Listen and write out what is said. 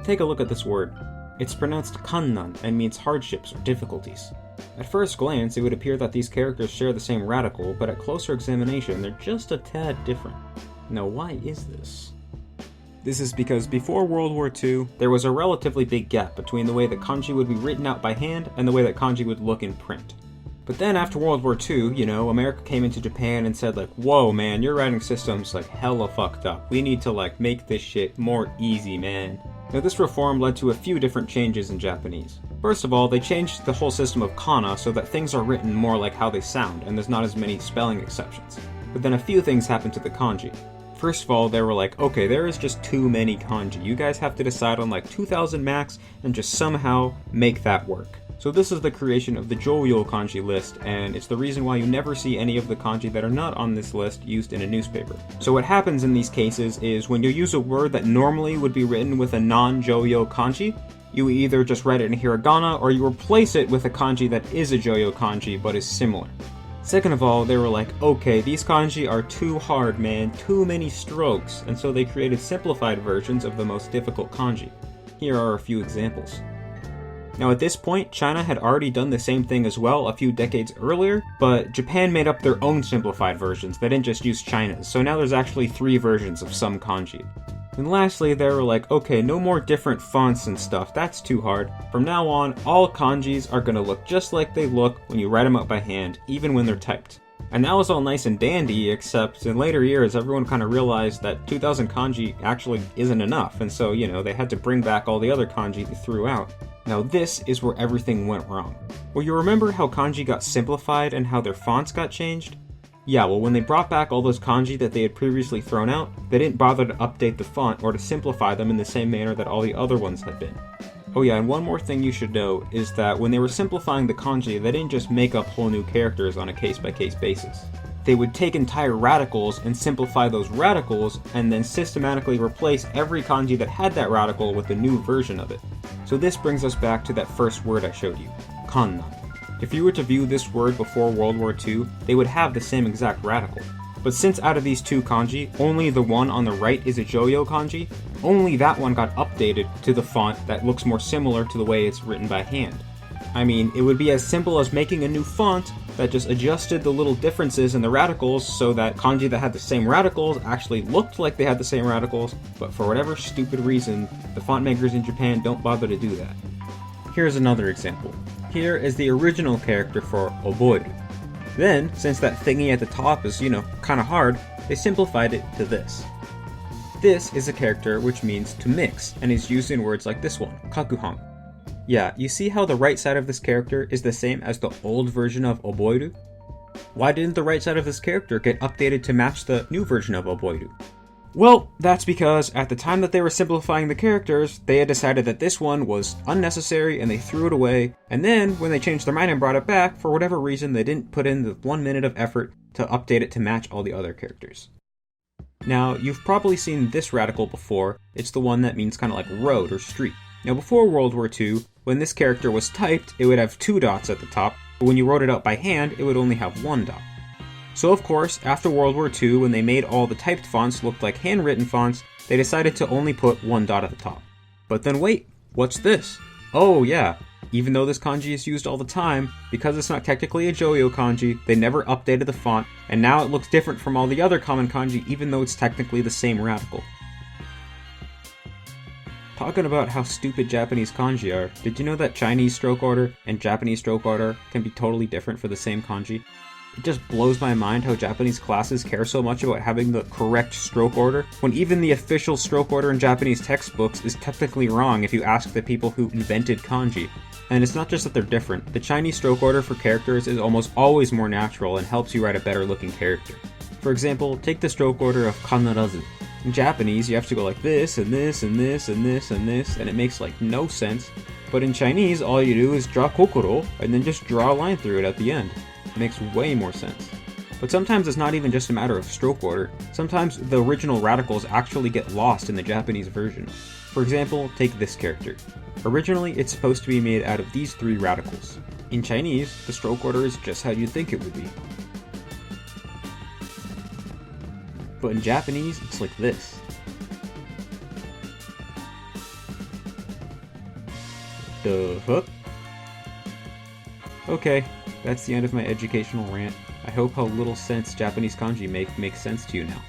take a look at this word. It's pronounced kannan and means hardships or difficulties. At first glance, it would appear that these characters share the same radical, but at closer examination, they're just a tad different. Now, why is this? This is because before World War II, there was a relatively big gap between the way that kanji would be written out by hand and the way that kanji would look in print. But then after World War II, America came into Japan and said like, whoa man, your writing system's like hella fucked up. We need to like make this shit more easy, man. Now this reform led to a few different changes in Japanese. First of all, they changed the whole system of kana so that things are written more like how they sound and there's not as many spelling exceptions. But then a few things happened to the kanji. First of all, they were like, okay, there is just too many kanji. You guys have to decide on like 2,000 max and just somehow make that work. So this is the creation of the Joyo kanji list, and it's the reason why you never see any of the kanji that are not on this list used in a newspaper. So what happens in these cases is when you use a word that normally would be written with a non-Joyo kanji, you either just write it in hiragana or you replace it with a kanji that is a Joyo kanji but is similar. Second of all, they were like, okay, these kanji are too hard, man, too many strokes, and so they created simplified versions of the most difficult kanji. Here are a few examples. Now at this point, China had already done the same thing as well a few decades earlier, but Japan made up their own simplified versions. They didn't just use China's, so now there's actually 3 versions of some kanji. And lastly, they were like, okay, no more different fonts and stuff, that's too hard. From now on, all kanjis are gonna look just like they look when you write them out by hand, even when they're typed. And that was all nice and dandy, except in later years, everyone kind of realized that 2,000 kanji actually isn't enough, and so, they had to bring back all the other kanji they threw out. Now this is where everything went wrong. Well, you remember how kanji got simplified and how their fonts got changed? Yeah, well when they brought back all those kanji that they had previously thrown out, they didn't bother to update the font or to simplify them in the same manner that all the other ones had been. Oh yeah, and one more thing you should know is that when they were simplifying the kanji, they didn't just make up whole new characters on a case-by-case basis. They would take entire radicals and simplify those radicals, and then systematically replace every kanji that had that radical with a new version of it. So this brings us back to that first word I showed you, kannan. If you were to view this word before World War II, they would have the same exact radical. But since out of these 2 kanji, only the one on the right is a Joyo kanji, only that one got updated to the font that looks more similar to the way it's written by hand. I mean, it would be as simple as making a new font that just adjusted the little differences in the radicals so that kanji that had the same radicals actually looked like they had the same radicals, but for whatever stupid reason, the font makers in Japan don't bother to do that. Here's another example. Here is the original character for oboeru. Then, since that thingy at the top is, kinda hard, they simplified it to this. This is a character which means to mix, and is used in words like this one, kakuhan. Yeah, you see how the right side of this character is the same as the old version of oboeru? Why didn't the right side of this character get updated to match the new version of oboeru? Well, that's because at the time that they were simplifying the characters, they had decided that this one was unnecessary and they threw it away, and then when they changed their mind and brought it back, for whatever reason they didn't put in the 1 minute of effort to update it to match all the other characters. Now, you've probably seen this radical before. It's the one that means kind of like road or street. Now before World War II, when this character was typed, it would have 2 dots at the top, but when you wrote it out by hand, it would only have 1 dot. So of course, after World War II, when they made all the typed fonts look like handwritten fonts, they decided to only put 1 dot at the top. But then wait, what's this? Oh yeah, even though this kanji is used all the time, because it's not technically a Joyo kanji, they never updated the font, and now it looks different from all the other common kanji even though it's technically the same radical. Talking about how stupid Japanese kanji are, did you know that Chinese stroke order and Japanese stroke order can be totally different for the same kanji? It just blows my mind how Japanese classes care so much about having the correct stroke order, when even the official stroke order in Japanese textbooks is technically wrong if you ask the people who invented kanji. And it's not just that they're different, the Chinese stroke order for characters is almost always more natural and helps you write a better looking character. For example, take the stroke order of kanarazu. In Japanese, you have to go like this, and this, and this, and this, and this, and it makes like no sense. But in Chinese, all you do is draw kokoro, and then just draw a line through it at the end. It makes way more sense. But sometimes it's not even just a matter of stroke order. Sometimes the original radicals actually get lost in the Japanese version. For example, take this character. Originally, it's supposed to be made out of these 3 radicals. In Chinese, the stroke order is just how you'd think it would be. But in Japanese, it's like this. The fuck? Okay, that's the end of my educational rant. I hope how little sense Japanese kanji makes sense to you now.